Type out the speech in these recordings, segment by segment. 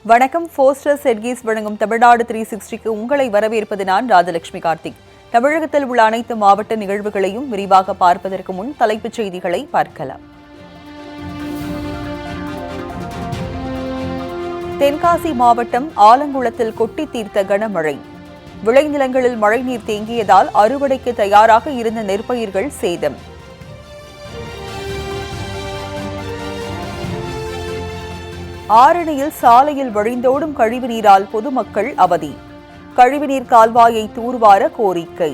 வணக்கம். போஸ்டர்ஸ் ஹெட்கீஸ் வழங்கும் தமிழ்நாடு 360க்கு உங்களை வரவேற்பது நான் ராஜலட்சுமி கார்த்திக். தமிழகத்தில் உள்ள அனைத்து மாவட்ட நிகழ்வுகளையும் விரிவாக பார்ப்பதற்கு முன் தலைப்புச் செய்திகளை பார்க்கலாம். தென்காசி மாவட்டம் ஆலங்குளத்தில் கொட்டி தீர்த்த கனமழை. விளைநிலங்களில் மழைநீர் தேங்கியதால் அறுவடைக்கு தயாராக இருந்த நெற்பயிர்கள் சேதம். ஆரணியில் சாலையில் வழிந்தோடும் கழிவுநீரால் பொதுமக்கள் அவதி. கழிவுநீர் கால்வாயை தூர்வார கோரிக்கை.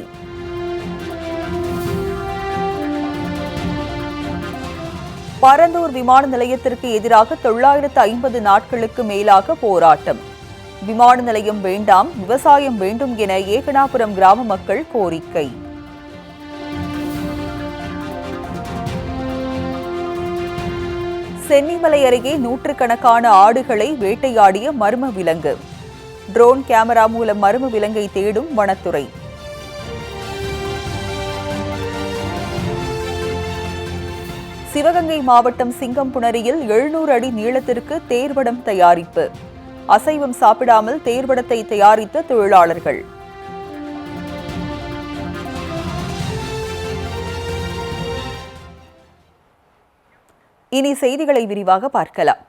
பரந்தூர் விமான நிலையத்திற்கு எதிராக 950 நாட்களுக்கு மேலாக போராட்டம். விமான நிலையம் வேண்டாம், விவசாயம் வேண்டும் என ஏகனாபுரம் கிராம மக்கள் கோரிக்கை. சென்னிமலை அருகே நூற்றுக்கணக்கான ஆடுகளை வேட்டையாடிய மர்ம விலங்கு. ட்ரோன் கேமரா மூலம் மர்ம விலங்கை தேடும் வனத்துறை. சிவகங்கை மாவட்டம் சிங்கம்புணரியில் 700 அடி நீளத்திற்கு தேர்வடம் தயாரிப்பு. அசைவம் சாப்பிடாமல் தேர்வடத்தை தயாரித்த தொழிலாளர்கள். இனி செய்திகளை விரிவாக பார்க்கலாம்.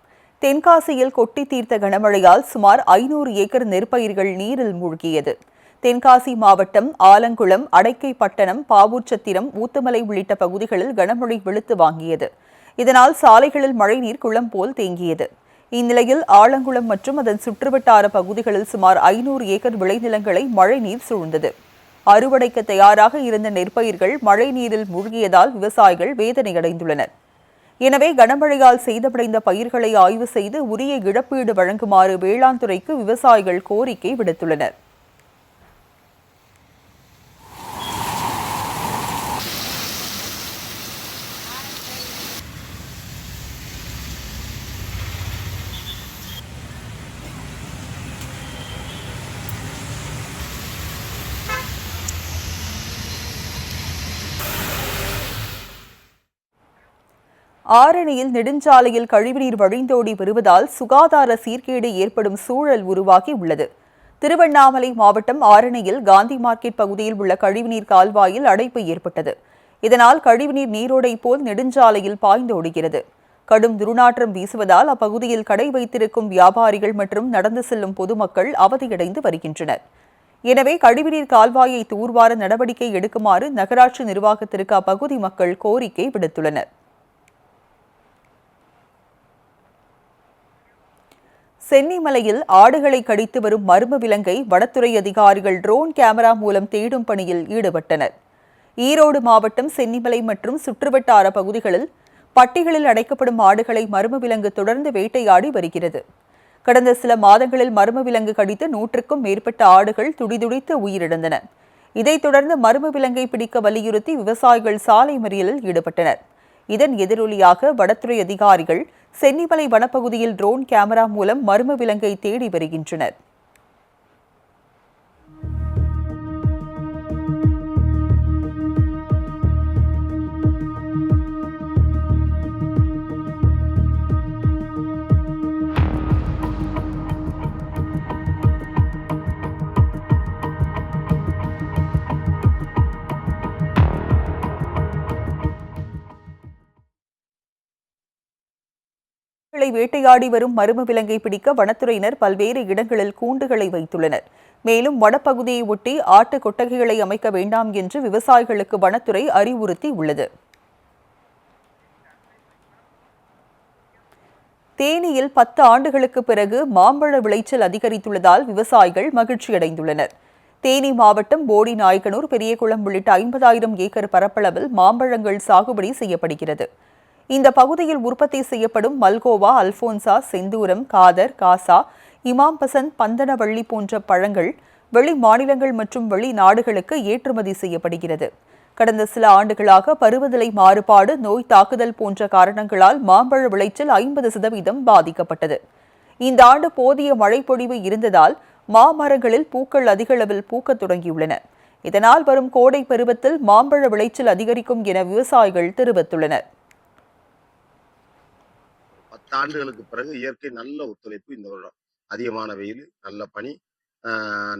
தென்காசியில் கொட்டி தீர்த்த கனமழையால் சுமார் 500 ஏக்கர் நெற்பயிர்கள் நீரில் மூழ்கியது. தென்காசி மாவட்டம் ஆலங்குளம், அடைக்கைப்பட்டணம், பாவூர்சத்திரம், ஊத்தமலை உள்ளிட்ட பகுதிகளில் கனமழை வெளுத்து வாங்கியது. இதனால் சாலைகளில் மழைநீர் குளம் போல் தேங்கியது. இந்நிலையில் ஆலங்குளம் மற்றும் அதன் சுற்றுவட்டார பகுதிகளில் சுமார் 500 ஏக்கர் விளைநிலங்களை மழைநீர் சூழ்ந்தது. அறுவடைக்கு தயாராக இருந்த நெற்பயிர்கள் மழைநீரில் மூழ்கியதால் விவசாயிகள் வேதனையடைந்துள்ளனர். எனவே கனமழையால் சேதமடைந்த பயிர்களை ஆய்வு செய்து உரிய இழப்பீடு வழங்குமாறு வேளாண் துறைக்கு விவசாயிகள் கோரிக்கை விடுத்துள்ளனர். ஆரணியில் நெடுஞ்சாலையில் கழிவுநீர் வழிந்தோடி வருவதால் சுகாதார சீர்கேடு ஏற்படும் சூழல் உருவாகி உள்ளது. திருவண்ணாமலை மாவட்டம் ஆரணியில் காந்தி மார்க்கெட் பகுதியில் உள்ள கழிவுநீர் கால்வாயில் அடைப்பு ஏற்பட்டது. இதனால் கழிவுநீர் நீரோடை போல் நெடுஞ்சாலையில் பாய்ந்தோடுகிறது. கடும் துர்நாற்றம் வீசுவதால் அப்பகுதியில் கடை வைத்திருக்கும் வியாபாரிகள் மற்றும் நடந்து செல்லும் பொதுமக்கள் அவதியடைந்து வருகின்றனர். எனவே கழிவுநீர் கால்வாயை தூர்வார நடவடிக்கை எடுக்குமாறு நகராட்சி நிர்வாகத்திற்கு அப்பகுதி மக்கள் கோரிக்கை விடுத்துள்ளனர். சென்னிமலையில் ஆடுகளை கடித்து வரும் மர்ம விலங்கை வனத்துறை அதிகாரிகள் ட்ரோன் கேமரா மூலம் தேடும் பணியில் ஈடுபட்டனர். ஈரோடு மாவட்டம் சென்னிமலை மற்றும் சுற்றுவட்டார பகுதிகளில் பட்டிகளில் அடைக்கப்படும் ஆடுகளை மர்ம விலங்கு தொடர்ந்து வேட்டையாடி வருகிறது. கடந்த சில மாதங்களில் மர்ம விலங்கு கடித்து 100க்கும் மேற்பட்ட ஆடுகள் துடிதுடித்து உயிரிழந்தன. இதைத் தொடர்ந்து மர்ம விலங்கை பிடிக்க வலியுறுத்தி விவசாயிகள் சாலை மறியலில் ஈடுபட்டனர். இதன் எதிரொலியாக வனத்துறை அதிகாரிகள் சென்னிமலை வனப்பகுதியில் ட்ரோன் கேமரா மூலம் மர்ம விலங்கை தேடி வருகின்றனர். வேட்டையாடி வரும் மர்ம விலங்கை பிடிக்க வனத்துறையினர் பல்வேறு இடங்களில் கூண்டுகளை வைத்துள்ளனர். மேலும் வனப்பகுதியை ஒட்டி ஆட்டு கொட்டகைகளை அமைக்க வேண்டாம் என்று விவசாயிகளுக்கு வனத்துறை அறிவுறுத்தி உள்ளது. தேனியில் 10 ஆண்டுகளுக்கு பிறகு மாம்பழ விளைச்சல் அதிகரித்துள்ளதால் விவசாயிகள் மகிழ்ச்சியடைந்துள்ளனர். தேனி மாவட்டம் போடி நாயக்கனூர், பெரியகுளம் உள்ளிட்ட 50,000 ஏக்கர் பரப்பளவில் மாம்பழங்கள் சாகுபடி செய்யப்படுகிறது. இந்த பகுதியில் உற்பத்தி செய்யப்படும் மல்கோவா, அல்போன்சா, செந்தூரம், காதர், காசா, இமாம் பசந்த், பந்தனவள்ளி போன்ற பழங்கள் வெளி மாநிலங்கள் மற்றும் வெளிநாடுகளுக்கு ஏற்றுமதி செய்யப்படுகிறது. கடந்த சில ஆண்டுகளாக பருவநிலை மாறுபாடு, நோய் தாக்குதல் போன்ற காரணங்களால் மாம்பழ விளைச்சல் 50% பாதிக்கப்பட்டது. இந்த ஆண்டு போதிய மழைப்பொழிவு இருந்ததால் மாமரங்களில் பூக்கள் அதிக அளவில் பூக்கத் தொடங்கியுள்ளன. இதனால் வரும் கோடை பருவத்தில் மாம்பழ விளைச்சல் அதிகரிக்கும் என விவசாயிகள் தெரிவித்துள்ளனர். 10 ஆண்டுகளுக்கு பிறகு இயற்கை நல்ல ஒத்துழைப்பு இந்த வருடம். அதிகமான வெயில், நல்ல பனி,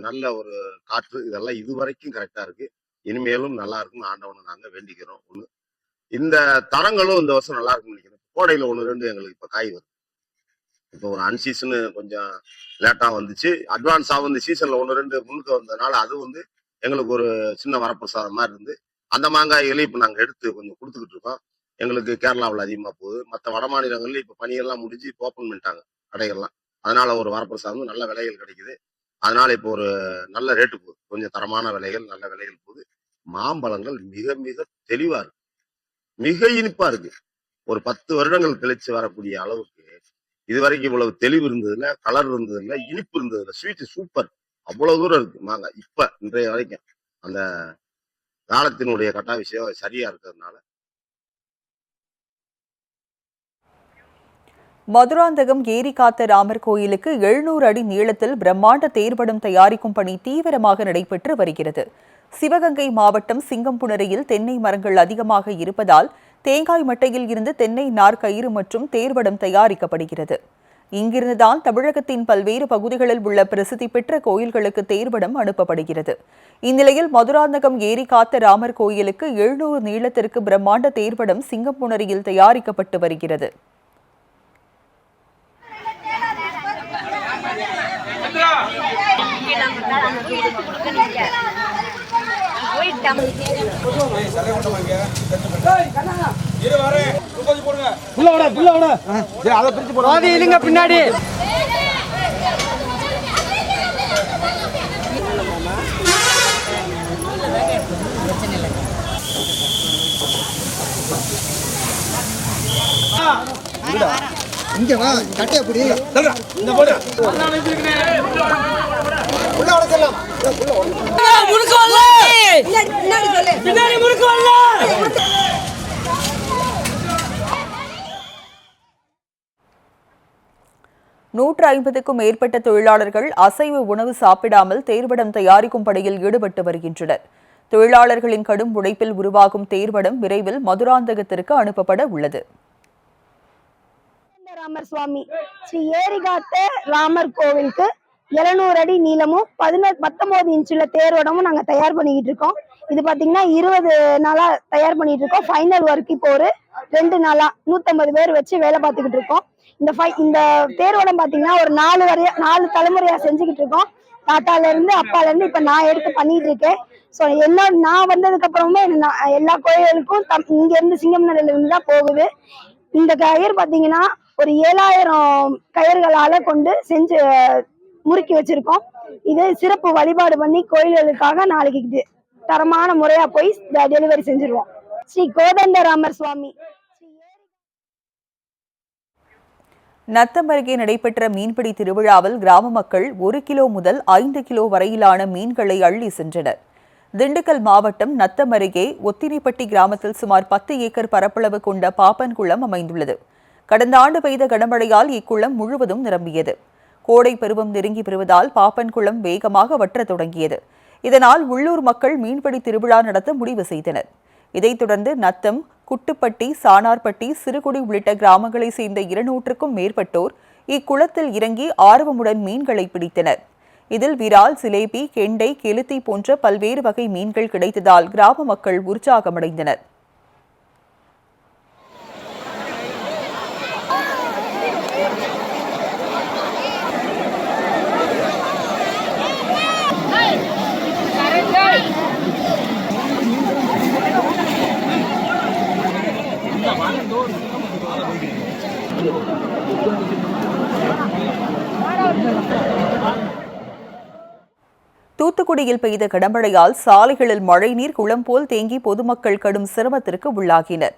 நல்ல ஒரு காற்று, இதெல்லாம் இதுவரைக்கும் கரெக்டா இருக்கு. இனிமேலும் நல்லா இருக்கும்னு ஆண்டவனை நாங்க வேண்டிக்கிறோம். ஒண்ணு இந்த தரங்களும் இந்த வருஷம் நல்லா இருக்கும்னு நினைக்கிறேன். கோடையில 1, 2 எங்களுக்கு இப்ப காய் வருது. இப்போ ஒரு அன்சீசன் கொஞ்சம் லேட்டா வந்துச்சு. அட்வான்ஸா வந்து சீசன்ல 1, 2 முன்னுக்கு வந்ததுனால அது வந்து எங்களுக்கு ஒரு சின்ன வரப்பிரசாதம் மாதிரி இருந்து அந்த மாங்காய்களை இப்ப நாங்க எடுத்து கொஞ்சம் கொடுத்துக்கிட்டு இருக்கோம். எங்களுக்கு கேரளாவில் அதிகமா போகுது. மற்ற வட மாநிலங்கள்ல இப்ப பனியெல்லாம் முடிஞ்சு இப்போ ஓப்பன் பண்ணிட்டாங்க கடைகள்லாம். அதனால ஒரு வரப்பிரசாதம் நல்ல விலைகள் கிடைக்குது. அதனால இப்போ ஒரு நல்ல ரேட்டு போகுது. கொஞ்சம் தரமான விலைகள், நல்ல விலைகள் போகுது. மாம்பழங்கள் மிக மிக தெளிவா இருக்கு, மிக இனிப்பா இருக்கு. ஒரு 10 வருடங்கள் கழிச்சு வரக்கூடிய அளவுக்கு இதுவரைக்கும் இவ்வளவு தெளிவு இருந்ததுல, கலர் இருந்ததுல, இனிப்பு இருந்ததுல, ஸ்வீட் சூப்பர். அவ்வளவு தூரம் இருக்கு மாங்காய் இப்ப இன்றைய வரைக்கும். அந்த காலத்தினுடைய விஷயம் சரியா இருக்கிறதுனால. மதுராந்தகம் ஏரி காத்த ராமர் கோயிலுக்கு 700 அடி நீளத்தில் பிரம்மாண்ட தேர்வடம் தயாரிக்கும் பணி தீவிரமாக நடைபெற்று வருகிறது. சிவகங்கை மாவட்டம் சிங்கம்புணரியில் தென்னை மரங்கள் அதிகமாக இருப்பதால் தேங்காய் மட்டையில் இருந்து தென்னை நார்க்கயிறு மற்றும் தேர்வடம் தயாரிக்கப்படுகிறது. இங்கிருந்துதான் தமிழகத்தின் பல்வேறு பகுதிகளில் உள்ள பிரசித்தி பெற்ற கோயில்களுக்கு தேர்வடம் அனுப்பப்படுகிறது. இந்நிலையில் மதுராந்தகம் ஏரி காத்த ராமர் கோயிலுக்கு 700 நீளத்திற்கு பிரம்மாண்ட தேர்வடம் சிங்கம்புணரியில் தயாரிக்கப்பட்டு வருகிறது. பின்னாடி இங்க வா, கட்டைய புடி. இந்த போடு. உள்ள உடைச்சலாம். முறுக்கு வரல. பின்னாடி சொல்லு. பின்னாடி முறுக்கு வரல. 150க்கும் மேற்பட்ட தொழிலாளர்கள் அசைவ உணவு சாப்பிடாமல் தேர்வடம் தயாரிக்கும் பணியில் ஈடுபட்டு வருகின்றனர். தொழிலாளர்களின் கடும் உழைப்பில் உருவாகும் தேர்வடம் விரைவில் மதுராந்தகத்திற்கு அனுப்பப்பட உள்ளது. ராமர் சுவாமி ஸ்ரீ ஏரிகாத்த ராமர் கோவிலுக்கு 700 அடி நீளமும் 19 இன்ச்சுல தேர்வடமும் நாங்க தயார் பண்ணிக்கிட்டு இருக்கோம். இது பாத்தீங்கன்னா 20 நாளா தயார் பண்ணிட்டு இருக்கோம். ஃபைனல் ஒர்க் இப்போ ஒரு 2 நாளா 150 பேர் வச்சு வேலை பார்த்துக்கிட்டு இருக்கோம். இந்த தேர்வடம் பாத்தீங்கன்னா ஒரு 4 தலைமுறையா செஞ்சுக்கிட்டு இருக்கோம். தாத்தால இருந்து அப்பால இருந்து இப்ப நான் எடுத்து பண்ணிட்டு இருக்கேன். ஸோ நான் வந்ததுக்கு அப்புறமே எல்லா கோயிலுக்கும் இங்க இருந்து சிங்கம்நல்ல இருந்து தான் போகுது. இந்த கயிறு பாத்தீங்கன்னா ஒரு 7000 கயிறுகளால கொண்டு செஞ்சு முறுக்கி வச்சிருக்கோம். இது சிறப்பு வழிபாடு பண்ணி கோயில்களுக்காக நாளைக்கு தரமான முறையா போய் டெலிவரி செஞ்சிருவோம். ஸ்ரீ கோதண்டராமர் சுவாமி. நத்தம் அருகே நடைபெற்ற மீன்பிடி திருவிழாவில் கிராம மக்கள் 1 கிலோ முதல் 5 கிலோ வரையிலான மீன்களை அள்ளி சென்றனர். திண்டுக்கல் மாவட்டம் நத்தம் அருகே ஒத்தினிப்பட்டி கிராமத்தில் சுமார் 10 ஏக்கர் பரப்பளவு கொண்ட பாப்பன் குளம் அமைந்துள்ளது. கடந்த ஆண்டு பெய்த கனமழையால் இக்குளம் முழுவதும் நிரம்பியது. கோடை பருவம் நெருங்கி வருவதால் பாப்பன் குளம் வேகமாக வற்றத் தொடங்கியது. இதனால் உள்ளூர் மக்கள் மீன்பிடி திருவிழா நடத்த முடிவு செய்தனர். இதைத் தொடர்ந்து நத்தம், குட்டுப்பட்டி, சானார்பட்டி, சிறுகுடி உள்ளிட்ட கிராமங்களைச் சேர்ந்த 200க்கும் மேற்பட்டோர் இக்குளத்தில் இறங்கி ஆர்வமுடன் மீன்களை பிடித்தனர். இதில் விரால், சிலேபி, கெண்டை, கெளுத்தி போன்ற பல்வேறு வகை மீன்கள் கிடைத்ததால் கிராம மக்கள் உற்சாகமடைந்தனர். தூத்துக்குடியில் பெய்த கனமழையால் சாலைகளில் மழைநீர் குளம் போல் தேங்கி பொதுமக்கள் கடும் சிரமத்திற்கு உள்ளாகினர்.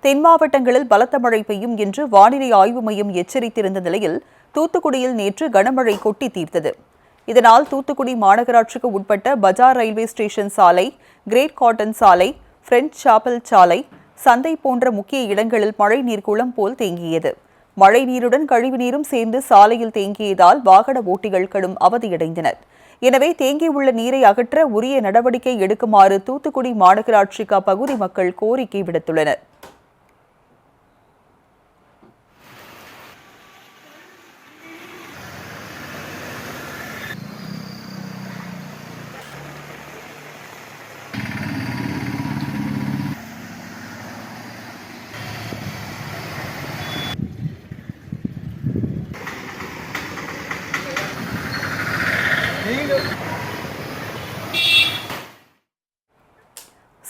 தென் மாவட்டங்களில் பலத்த மழை பெய்யும் என்று வானிலை ஆய்வு மையம் எச்சரித்திருந்த நிலையில் தூத்துக்குடியில் நேற்று கனமழை கொட்டி தீர்த்தது. இதனால் தூத்துக்குடி மாநகராட்சிக்கு உட்பட்ட பஜார் ரயில்வே ஸ்டேஷன் சாலை, கிரேட் காட்டன் சாலை, பிரெஞ்ச் சாப்பல் சாலை, சந்தை போன்ற முக்கிய இடங்களில் மழைநீர் குளம் போல் தேங்கியது. மழைநீருடன் கழிவுநீரும் சேர்ந்து சாலையில் தேங்கியதால் வாகன ஓட்டிகள் கடும் அவதியடைந்தனர். எனவே தேங்கியுள்ள நீரை அகற்ற உரிய நடவடிக்கை எடுக்குமாறு தூத்துக்குடி மாநகராட்சிக்கு அப்பகுதி மக்கள் கோரிக்கை விடுத்துள்ளனர்.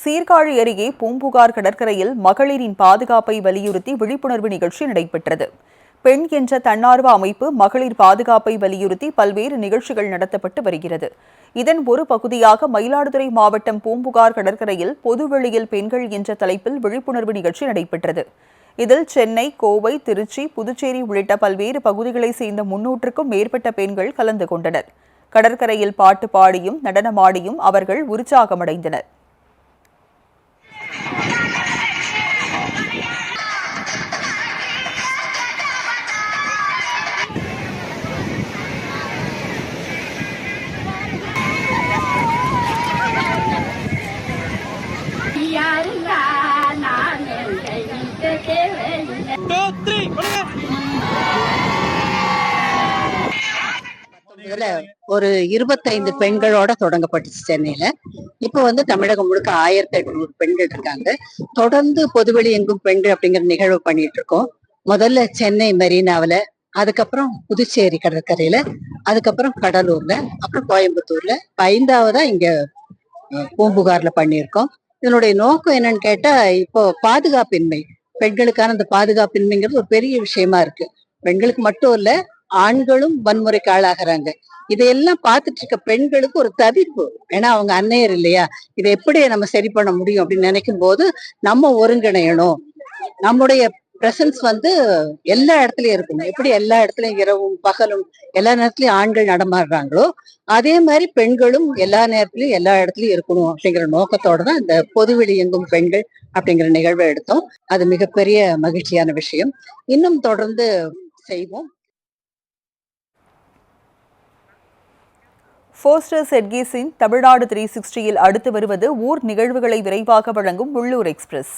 சீர்காழி அருகே பூம்புகார் கடற்கரையில் மகளிரின் பாதுகாப்பை வலியுறுத்தி விழிப்புணர்வு நிகழ்ச்சி நடைபெற்றது. பெண் என்ற தன்னார்வ அமைப்பு மகளிர் பாதுகாப்பை வலியுறுத்தி பல்வேறு நிகழ்ச்சிகள் நடத்தப்பட்டு வருகிறது. இதன் ஒரு பகுதியாக மயிலாடுதுறை மாவட்டம் பூம்புகார் கடற்கரையில் பொதுவெளியில் பெண்கள் என்ற தலைப்பில் விழிப்புணர்வு நிகழ்ச்சி நடைபெற்றது. இதில் சென்னை, கோவை, திருச்சி, புதுச்சேரி உள்ளிட்ட பல்வேறு பகுதிகளைச் சேர்ந்த 300க்கும் மேற்பட்ட பெண்கள் கலந்து கொண்டனர். கடற்கரையில் பாட்டு பாடியும் நடனமாடியும் அவர்கள் உற்சாகமடைந்தனர். இதுல ஒரு 25 பெண்களோட தொடங்கப்பட்டுச்சு சென்னையில. இப்ப தமிழகம் முழுக்க 1800 பெண்கள் இருக்காங்க. தொடர்ந்து பொதுவெளி எங்கும் பெண்கள் அப்படிங்கிற நிகழ்வு பண்ணிட்டு இருக்கோம். முதல்ல சென்னை மெரினாவில, அதுக்கப்புறம் புதுச்சேரி கடற்கரையில, அதுக்கப்புறம் கடலூர்ல, அப்புறம் கோயம்புத்தூர்ல, 5ஆவதா இங்க பூம்புகார்ல பண்ணியிருக்கோம். இதனுடைய நோக்கம் என்னன்னு கேட்டா, இப்போ பாதுகாப்பின்மை, பெண்களுக்கான அந்த பாதுகாப்பின்மைங்கிறது ஒரு பெரிய விஷயமா இருக்கு. பெண்களுக்கு மட்டும் இல்ல, ஆண்களும் வன்முறைக்கு ஆளாகிறாங்க. இதையெல்லாம் பார்த்துட்டு இருக்க பெண்களுக்கு ஒரு தவிப்பு. ஏன்னா அவங்க அன்னையர் இல்லையா, இதை எப்படி நம்ம சரி பண்ண முடியும் அப்படின்னு நினைக்கும் போது நம்ம ஒருங்கிணையணும். நம்முடைய பிரசன்ஸ் எல்லா இடத்துலயும் இருக்கணும். எப்படி எல்லா இடத்துலயும் இரவும் பகலும் எல்லா நேரத்துலயும் ஆண்கள் நடமாடுறாங்களோ, அதே மாதிரி பெண்களும் எல்லா நேரத்திலயும் எல்லா இடத்துலயும் இருக்கணும் அப்படிங்கிற நோக்கத்தோட தான் இந்த பொதுவெளி எங்கும் பெண்கள் அப்படிங்கிற நிகழ்வை எடுத்தோம். அது மிகப்பெரிய மகிழ்ச்சியான விஷயம். இன்னும் தொடர்ந்து செய்வோம். ஃபோஸ்டர் செட்கீஸின் தமிழ்நாடு 360யில் அடுத்து வருவது ஊர் நிகழ்வுகளை விரைவாக வழங்கும் உள்ளூர் எக்ஸ்பிரஸ்.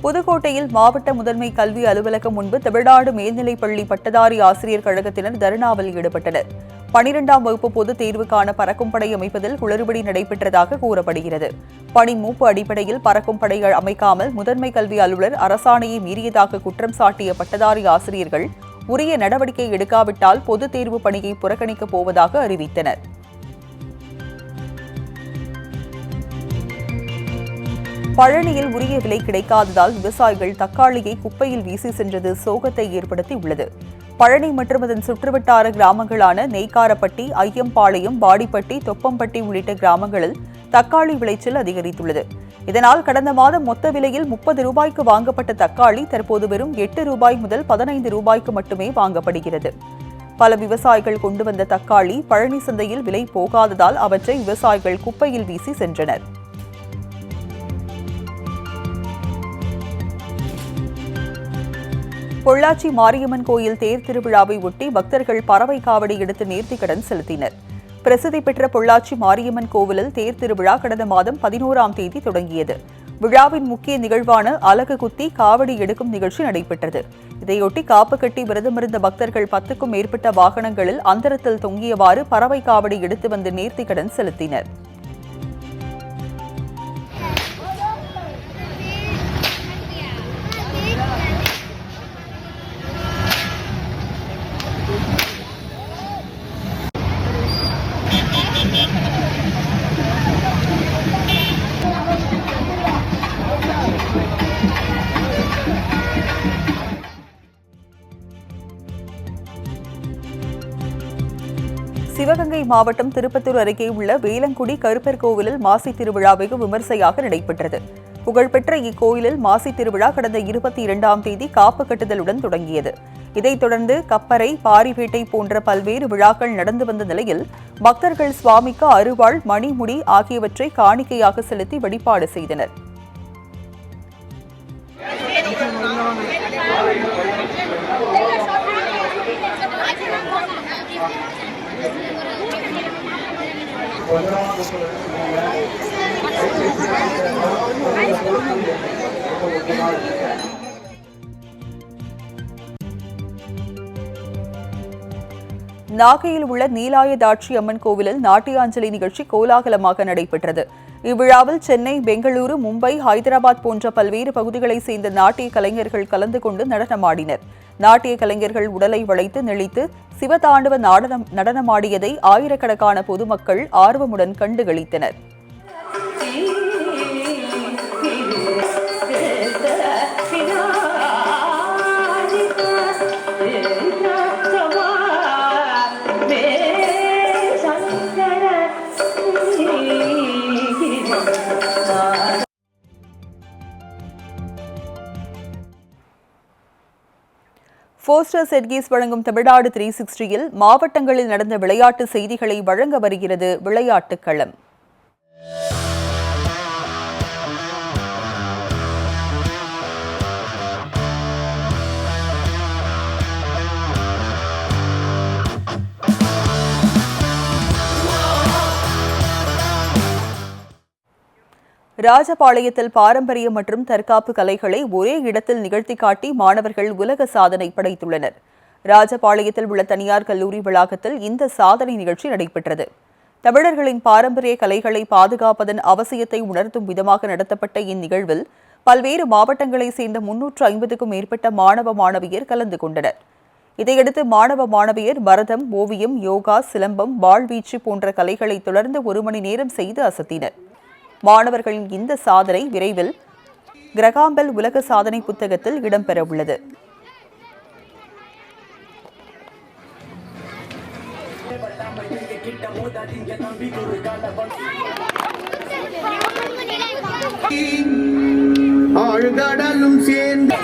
புதுக்கோட்டையில் மாவட்ட முதன்மை கல்வி அலுவலகம் முன்பு தமிழ்நாடு மேல்நிலைப்பள்ளி பட்டதாரி ஆசிரியர் கழகத்தினர் தர்ணாவில் ஈடுபட்டனர். 12ஆம் வகுப்பு பொதுத் தேர்வுக்கான பறக்கும் படை அமைப்பதில் குளறுபடி நடைபெற்றதாக கூறப்படுகிறது. பணி மூப்பு அடிப்படையில் பறக்கும் படை அமைக்காமல் முதன்மை கல்வி அலுவலர் அரசாணையை மீறியதாக குற்றம் சாட்டிய பட்டதாரி ஆசிரியர்கள் உரிய நடவடிக்கை எடுக்காவிட்டால் பொதுத் தேர்வு பணியை புறக்கணிக்கப் போவதாக அறிவித்தனர். பழனியில் உரிய விலை கிடைக்காததால் விவசாயிகள் தக்காளியை குப்பையில் வீசி சென்றது சோகத்தை ஏற்படுத்தியுள்ளது. பழனி மற்றும் அதன் சுற்றுவட்டார கிராமங்களான நெய்க்காரப்பட்டி, ஐயம்பாளையம், வாடிப்பட்டி, தொப்பம்பட்டி உள்ளிட்ட கிராமங்களில் தக்காளி விளைச்சல் அதிகரித்துள்ளது. இதனால் கடந்த மாதம் மொத்த விலையில் 30 ரூபாய்க்கு வாங்கப்பட்ட தக்காளி தற்போது வெறும் 8 ரூபாய் முதல் 15 ரூபாய்க்கு மட்டுமே வாங்கப்படுகிறது. பல விவசாயிகள் கொண்டு வந்த தக்காளி பழனி சந்தையில் விலை போகாததால் அவற்றை விவசாயிகள் குப்பையில் வீசி சென்றனர். பொள்ளாச்சி மாரியம்மன் கோயில் தேர் திருவிழாவை ஒட்டி பக்தர்கள் பறவை காவடி எடுத்து நேர்த்திக்கடன் செலுத்தினர். பிரசித்தி பெற்ற பொள்ளாச்சி மாரியம்மன் கோவிலில் தேர் திருவிழா கடந்த மாதம் 11ஆம் தேதி தொடங்கியது. விழாவின் முக்கிய நிகழ்வான அலகு குத்தி காவடி எடுக்கும் நிகழ்ச்சி நடைபெற்றது. இதையொட்டி காப்பு கட்டி விரதமிருந்த பக்தர்கள் 10க்கும் மேற்பட்ட வாகனங்களில் அந்தரத்தில் தொங்கியவாறு பறவை காவடி எடுத்து வந்து நேர்த்திக்கடன் செலுத்தினர். சிவகங்கை மாவட்டம் திருப்பத்தூர் அருகே உள்ள வேலங்குடி கருப்பர் கோவிலில் மாசி திருவிழா வெகு விமர்சையாக நடைபெற்றது. புகழ்பெற்ற இக்கோயிலில் மாசி திருவிழா கடந்த 22ஆம் தேதி காப்பு கட்டுதலுடன் தொடங்கியது. இதைத் தொடர்ந்து கப்பரை, பாரிவேட்டை போன்ற பல்வேறு விழாக்கள் நடந்து வந்த நிலையில் பக்தர்கள் சுவாமிக்கு அருவாள், மணிமுடி ஆகியவற்றை காணிக்கையாக செலுத்தி வழிபாடு செய்தனர். நாகையில் உள்ள நீலாயதாட்சி அம்மன் கோவிலில் நாட்டியாஞ்சலி நிகழ்ச்சி கோலாகலமாக நடைபெற்றது. இவ்விழாவில் சென்னை, பெங்களூரு, மும்பை, ஹைதராபாத் போன்ற பல்வேறு பகுதிகளைச் சேர்ந்த நாட்டிய கலைஞர்கள் கலந்து கொண்டு நடனமாடினர். நாட்டிய கலைஞர்கள் உடலை வளைத்து நெளித்து சிவதாண்டவ நடனமாடியதை ஆயிரக்கணக்கான பொதுமக்கள் ஆர்வமுடன் கண்டுகளித்தனர். போஸ்டர் செட்கீஸ் வழங்கும் தமிழ்நாடு 360ல் மாவட்டங்களில் நடந்த விளையாட்டு செய்திகளை வழங்க வருகிறது விளையாட்டுக் களம். ராஜபாளையத்தில் பாரம்பரிய மற்றும் தற்காப்பு கலைகளை ஒரே இடத்தில் நிகழ்த்தி காட்டி மாணவர்கள் உலக சாதனை படைத்துள்ளனர். ராஜபாளையத்தில் உள்ள தனியார் கல்லூரி வளாகத்தில் இந்த சாதனை நிகழ்ச்சி நடைபெற்றது. தமிழர்களின் பாரம்பரிய கலைகளை பாதுகாப்பதன் அவசியத்தை உணர்த்தும் விதமாக நடத்தப்பட்ட இந்நிகழ்வில் பல்வேறு மாவட்டங்களைச் சேர்ந்த 350க்கும் மேற்பட்ட மாணவ மாணவியர் கலந்து கொண்டனர். இதையடுத்து மாணவ மாணவியர் பரதம், ஓவியம், யோகா, சிலம்பம், வாழ்வீச்சு போன்ற கலைகளை தொடர்ந்து 1 மணி நேரம் செய்து அசத்தினர். மாணவர்களின் இந்த சாதனை விரைவில் கிரகாம்பெல் உலக சாதனை புத்தகத்தில் இடம்பெறவுள்ளது. ஆழ்கடலும் சேர்ந்து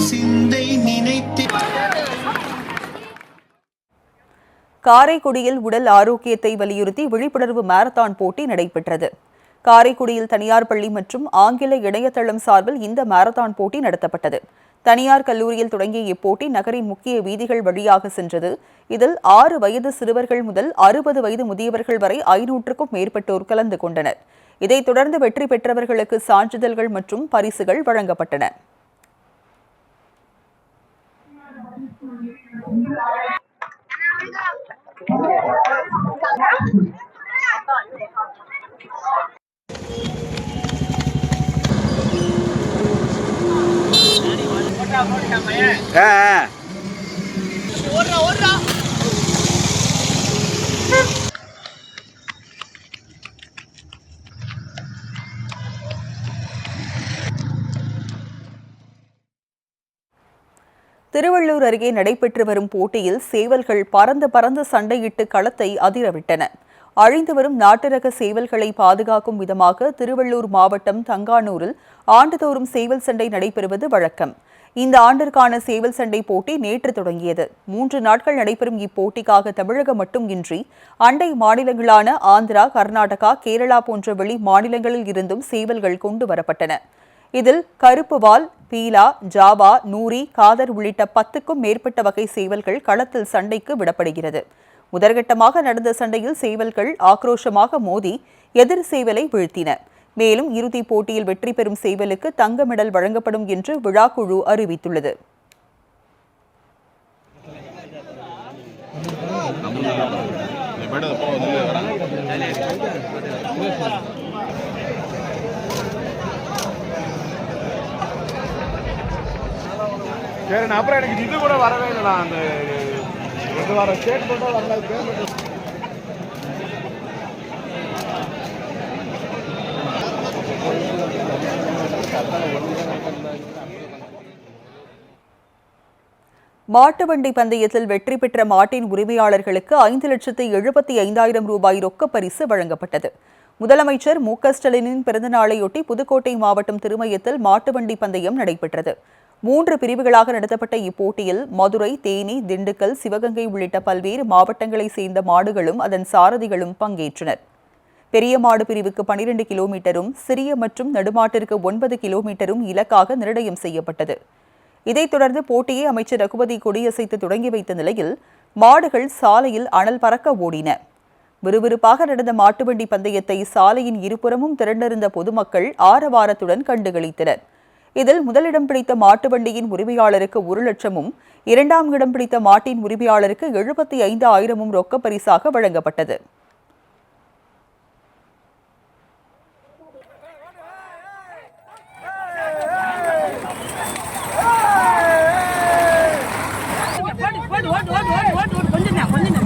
சிந்தை நினைத்து காரைக்குடியில் உடல் ஆரோக்கியத்தை வலியுறுத்தி விழிப்புணர்வு மாரத்தான் போட்டி நடைபெற்றது. காரைக்குடியில் தனியார் பள்ளி மற்றும் ஆங்கில இணையதளம் சார்பில் இந்த மாரத்தான் போட்டி நடத்தப்பட்டது. தனியார் கல்லூரியில் தொடங்கிய இப்போட்டி நகரின் முக்கிய வீதிகள் வழியாக சென்றது. இதில் 6 வயது சிறுவர்கள் முதல் 60 வயது முதியவர்கள் வரை 500க்கும் மேற்பட்டோர் கலந்து கொண்டனர். இதைத் தொடர்ந்து வெற்றி பெற்றவர்களுக்கு சான்றிதழ்கள் மற்றும் பரிசுகள் வழங்கப்பட்டன. திருவள்ளூர் அருகே நடைபெற்று வரும் போட்டியில் சேவல்கள் பறந்து சண்டையிட்டு களத்தை அதிரவிட்டன. அழிந்து வரும் நாட்டு ரக சேவல்களை பாதுகாக்கும் விதமாக திருவள்ளூர் மாவட்டம் தங்கானூரில் ஆண்டுதோறும் சேவல் சண்டை நடைபெறுவது வழக்கம். இந்த ஆண்டிற்கான சேவல் சண்டை போட்டி நேற்று தொடங்கியது. 3 நாட்கள் நடைபெறும் இப்போட்டிக்காக தமிழகம் மட்டுமின்றி அண்டை மாநிலங்களான ஆந்திரா, கர்நாடகா, கேரளா போன்ற வெளி மாநிலங்களில் இருந்தும் சேவல்கள் கொண்டு வரப்பட்டன. இதில் கருப்புவால், பீலா, ஜாவா, நூரி, காதர் உள்ளிட்ட 10க்கும் மேற்பட்ட வகை சேவல்கள் களத்தில் சண்டைக்கு விடப்படுகிறது. முதற்கட்டமாக நடந்த சண்டையில் சேவல்கள் ஆக்ரோஷமாக மோதி எதிர் சேவலை வீழ்த்தின. மேலும் இறுதிப் போட்டியில் வெற்றி பெறும் சேவலுக்கு தங்க மெடல் வழங்கப்படும் என்று விழாக்குழு அறிவித்துள்ளது. அப்புறம் எனக்கு இது கூட வரவே இல்லை. அந்த 2 வாரம் ஸ்டேட் போட்டா வரல. மாட்டு வண்டி பந்தயத்தில் வெற்றி பெற்ற மாட்டின் உரிமையாளர்களுக்கு 5,75,000 ரூபாய் ரொக்க பரிசு வழங்கப்பட்டது. முதலமைச்சர் மு.க. ஸ்டாலினின் பிறந்தநாளையொட்டி புதுக்கோட்டை மாவட்டம் திருமயத்தில் மாட்டு வண்டி பந்தயம் நடைபெற்றது. 3 பிரிவுகளாக நடத்தப்பட்ட இப்போட்டியில் மதுரை, தேனி, திண்டுக்கல், சிவகங்கை உள்ளிட்ட பல்வேறு மாவட்டங்களைச் சேர்ந்த மாடுகளும் அதன் சாரதிகளும் பங்கேற்றனர். பெரிய மாடு பிரிவுக்கு 12 கிலோமீட்டரும், சிறிய மற்றும் நடுமாட்டிற்கு 9 கிலோமீட்டரும் இலக்காக நிர்ணயம் செய்யப்பட்டது. இதைத் தொடர்ந்து போட்டியை அமைச்சர் ரகுபதி கொடியசைத்து தொடங்கி வைத்த நிலையில் மாடுகள் சாலையில் அனல் பறக்க ஓடின. விறுவிறுப்பாக நடந்த மாட்டுவண்டி பந்தயத்தை சாலையின் இருபுறமும் திரண்டிருந்த பொதுமக்கள் ஆரவாரத்துடன் கண்டுகளித்தனர். இதில் முதலிடம் பிடித்த மாட்டு வண்டியின் உரிமையாளருக்கு 1 லட்சமும், 2ஆம் இடம் பிடித்த மாட்டின் உரிமையாளருக்கு 75,000 ரொக்க பரிசாக வழங்கப்பட்டது. ஓட்டு கொஞ்சம்